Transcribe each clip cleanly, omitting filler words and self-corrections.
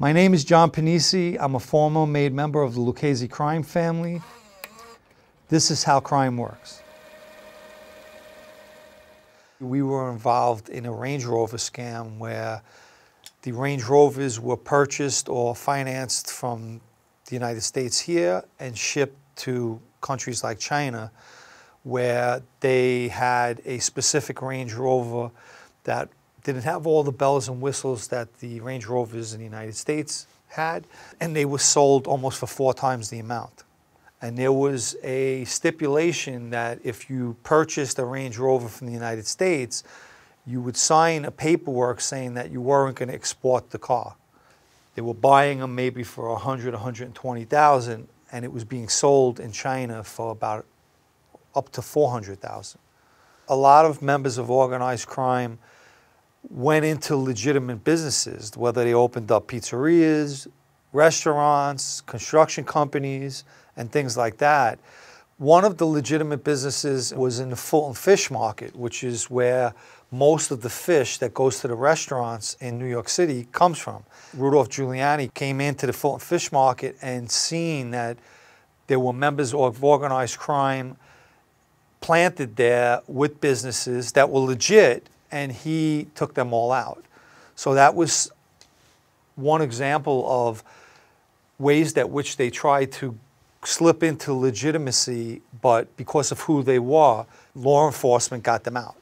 My name is John Pennisi. I'm a former made member of the Lucchese crime family. This is how crime works. We were involved in a Range Rover scam where the Range Rovers were purchased or financed from the United States here and shipped to countries like China, where they had a specific Range Rover that didn't have all the bells and whistles that the Range Rovers in the United States had, and they were sold almost for 4 times the amount. And there was a stipulation that if you purchased a Range Rover from the United States, you would sign a paperwork saying that you weren't going to export the car. They were buying them maybe for $100,000, $120,000, and it was being sold in China for about up to $400,000. A lot of members of organized crime went into legitimate businesses, whether they opened up pizzerias, restaurants, construction companies, and things like that. One of the legitimate businesses was in the Fulton fish market, which is where most of the fish that goes to the restaurants in New York City comes from. Rudolph Giuliani came into the Fulton fish market and seen that there were members of organized crime planted there with businesses that were legit, and he took them all out. So that was one example of ways that which they tried to slip into legitimacy, but because of who they were, law enforcement got them out.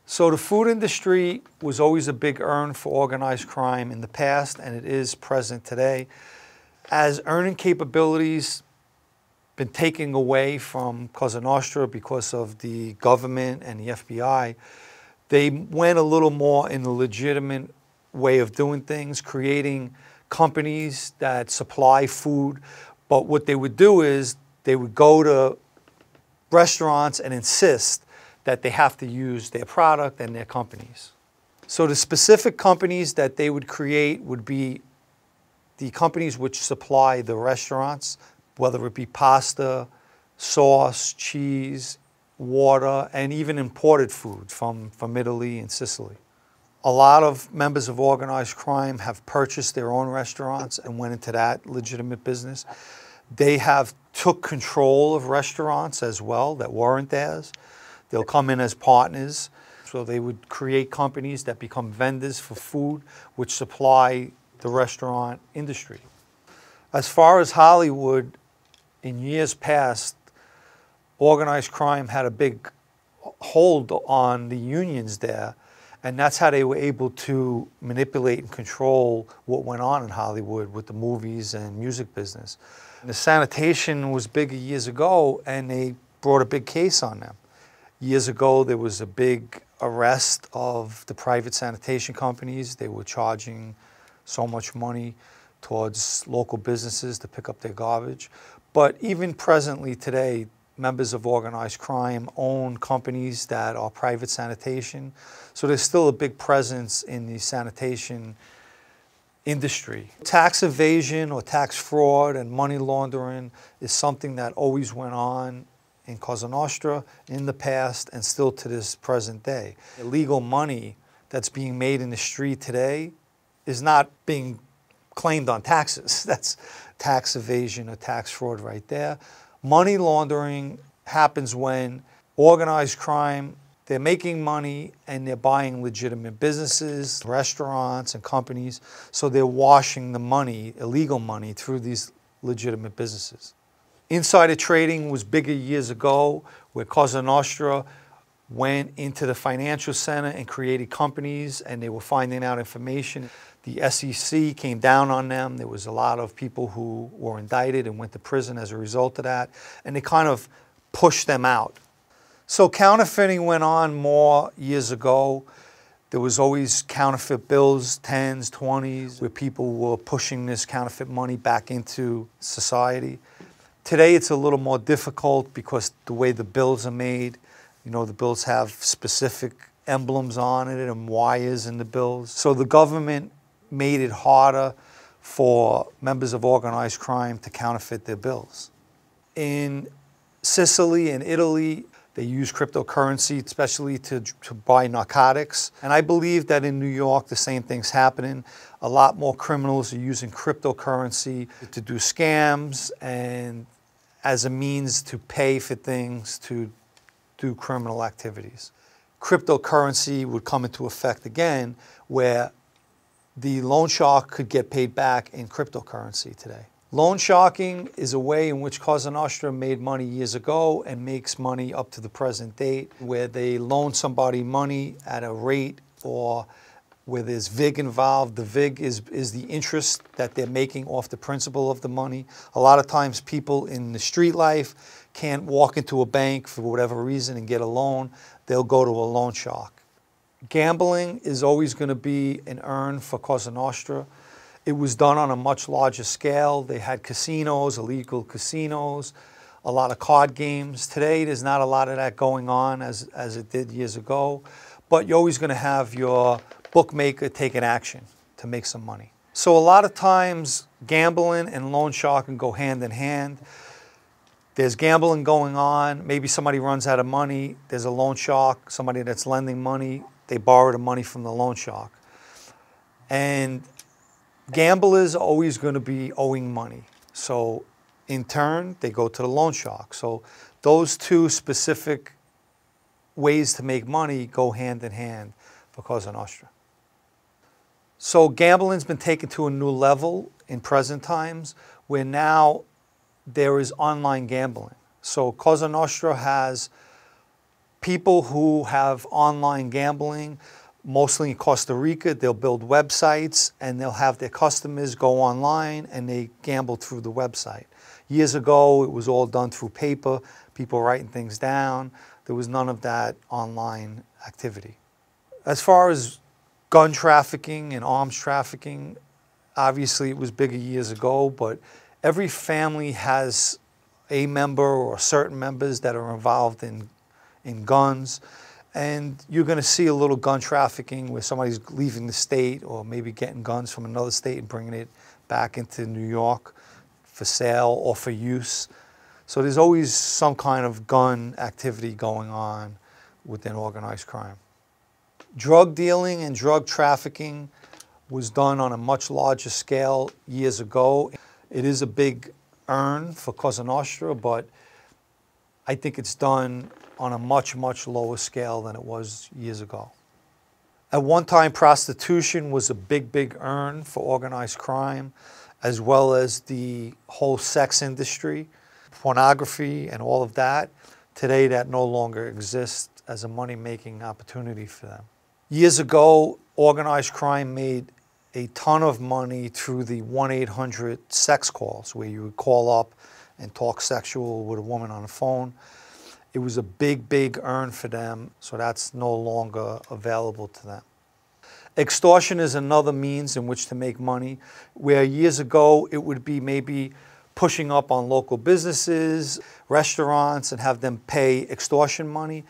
So the food industry was always a big earn for organized crime in the past, and it is present today. As earning capabilities been taken away from Cosa Nostra because of the government and the FBI, they went a little more in the legitimate way of doing things, creating companies that supply food. But what they would do is they would go to restaurants and insist that they have to use their product and their companies. So the specific companies that they would create would be the companies which supply the restaurants, whether it be pasta, sauce, cheese, water, and even imported food from Italy and Sicily. A lot of members of organized crime have purchased their own restaurants and went into that legitimate business. They have took control of restaurants as well that weren't theirs. They'll come in as partners. So they would create companies that become vendors for food, which supply the restaurant industry. As far as Hollywood, in years past, organized crime had a big hold on the unions there, and that's how they were able to manipulate and control what went on in Hollywood with the movies and music business. The sanitation was big years ago, and they brought a big case on them. Years ago, there was a big arrest of the private sanitation companies. They were charging so much money towards local businesses to pick up their garbage. But even presently today, members of organized crime own companies that are private sanitation. So there's still a big presence in the sanitation industry. Tax evasion or tax fraud and money laundering is something that always went on in Cosa Nostra in the past and still to this present day. Illegal money that's being made in the street today is not being claimed on taxes. That's tax evasion or tax fraud right there. Money laundering happens when organized crime, they're making money and they're buying legitimate businesses, restaurants and companies, so they're washing the money, illegal money, through these legitimate businesses. Insider trading was bigger years ago, where Cosa Nostra went into the financial center and created companies, and they were finding out information. The SEC came down on them. There was a lot of people who were indicted and went to prison as a result of that, and they kind of pushed them out. So counterfeiting went on more years ago. There was always counterfeit bills, 10s, 20s, where people were pushing this counterfeit money back into society. Today it's a little more difficult because the way the bills are made, you know, the bills have specific emblems on it and wires in the bills. So the government made it harder for members of organized crime to counterfeit their bills. In Sicily and Italy, They use cryptocurrency, especially to buy narcotics. And I believe that in New York, the same thing's happening. A lot more criminals are using cryptocurrency to do scams and as a means to pay for things, to do criminal activities. Cryptocurrency would come into effect again, where the loan shark could get paid back in cryptocurrency today. Loan sharking is a way in which Cosa Nostra made money years ago and makes money up to the present date, where they loan somebody money at a rate or where there's VIG involved. The VIG is the interest that they're making off the principal of the money. A lot of times people in the street life can't walk into a bank for whatever reason and get a loan. They'll go to a loan shark. Gambling is always going to be an earn for Cosa Nostra. It was done on a much larger scale. They had casinos, illegal casinos, a lot of card games. Today, there's not a lot of that going on as it did years ago, but you're always going to have your bookmaker taking action to make some money. So a lot of times, gambling and loan sharking go hand in hand. There's gambling going on. Maybe somebody runs out of money. There's a loan shark, somebody that's lending money. They borrow the money from the loan shark. And gamblers are always going to be owing money. So in turn, they go to the loan shark. So those two specific ways to make money go hand in hand for Cosa Nostra. So gambling's been taken to a new level in present times, where now there is online gambling. So Cosa Nostra has people who have online gambling. Mostly in Costa Rica. They'll build websites and they'll have their customers go online and they gamble through the website. Years ago, it was all done through paper, people writing things down. There was none of that online activity. As far as gun trafficking and arms trafficking, obviously it was bigger years ago, but every family has a member or certain members that are involved in guns. And you're going to see a little gun trafficking where somebody's leaving the state or maybe getting guns from another state and bringing it back into New York for sale or for use. So there's always some kind of gun activity going on within organized crime. Drug dealing and drug trafficking was done on a much larger scale years ago. It is a big earn for Cosa Nostra, but I think it's done on a much, much lower scale than it was years ago. At one time, prostitution was a big, big earn for organized crime, as well as the whole sex industry, pornography and all of that. Today, that no longer exists as a money-making opportunity for them. Years ago, organized crime made a ton of money through the 1-800 sex calls, where you would call up and talk sexual with a woman on the phone. It was a big, big earn for them, so that's no longer available to them. Extortion is another means in which to make money, where years ago it would be maybe pushing up on local businesses, restaurants, and have them pay extortion money.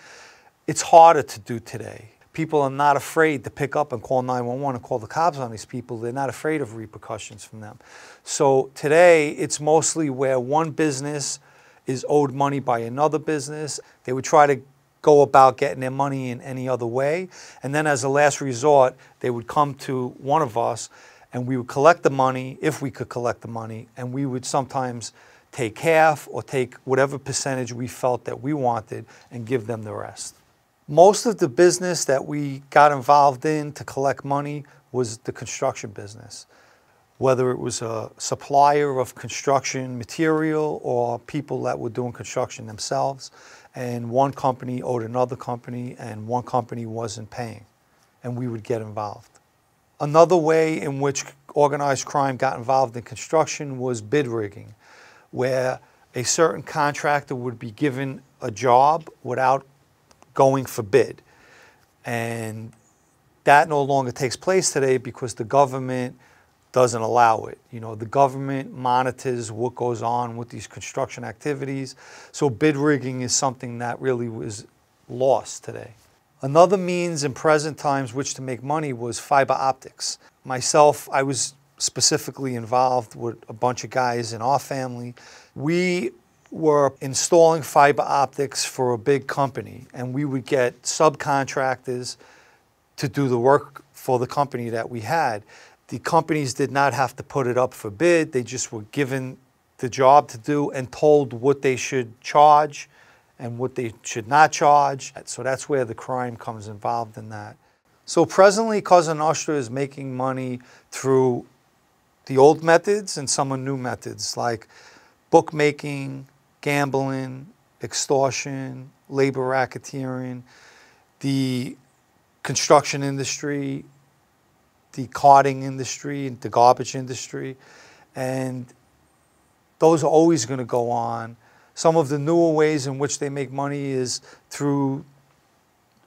It's harder to do today. People are not afraid to pick up and call 911 and call the cops on these people. They're not afraid of repercussions from them. So today it's mostly where one business is owed money by another business. They would try to go about getting their money in any other way. And then as a last resort, they would come to one of us and we would collect the money, if we could collect the money, and we would sometimes take half or take whatever percentage we felt that we wanted and give them the rest. Most of the business that we got involved in to collect money was the construction business. Whether it was a supplier of construction material or people that were doing construction themselves, and one company owed another company and one company wasn't paying, and we would get involved. Another way in which organized crime got involved in construction was bid rigging, where a certain contractor would be given a job without going for bid. And that no longer takes place today because the government doesn't allow it. You know, the government monitors what goes on with these construction activities. So bid rigging is something that really was lost today. Another means in present times which to make money was fiber optics. Myself, I was specifically involved with a bunch of guys in our family. We were installing fiber optics for a big company, and we would get subcontractors to do the work for the company that we had. The companies did not have to put it up for bid. They just were given the job to do and told what they should charge and what they should not charge. So that's where the crime comes involved in that. So presently, Cosa Nostra is making money through the old methods and some of new methods like bookmaking, gambling, extortion, labor racketeering, the construction industry, the carting industry, the garbage industry, and those are always going to go on. Some of the newer ways in which they make money is through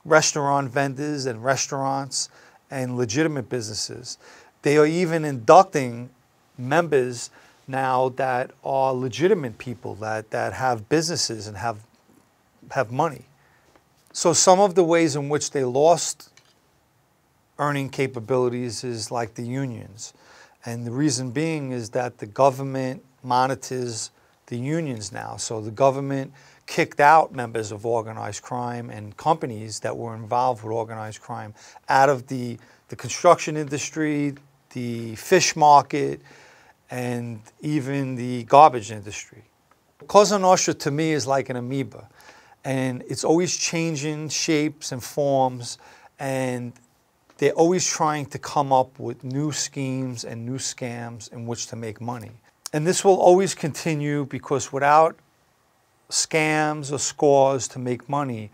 restaurant vendors and restaurants and legitimate businesses. They are even inducting members now that are legitimate people that have businesses and have money. So some of the ways in which they lost earning capabilities is like the unions. And the reason being is that the government monitors the unions now. So the government kicked out members of organized crime and companies that were involved with organized crime out of the construction industry, the fish market, and even the garbage industry. Cosa Nostra to me is like an amoeba, and it's always changing shapes and forms, and they're always trying to come up with new schemes and new scams in which to make money. And this will always continue because without scams or scores to make money,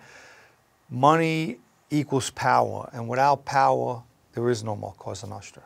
money equals power, and without power, there is no more Cosa Nostra.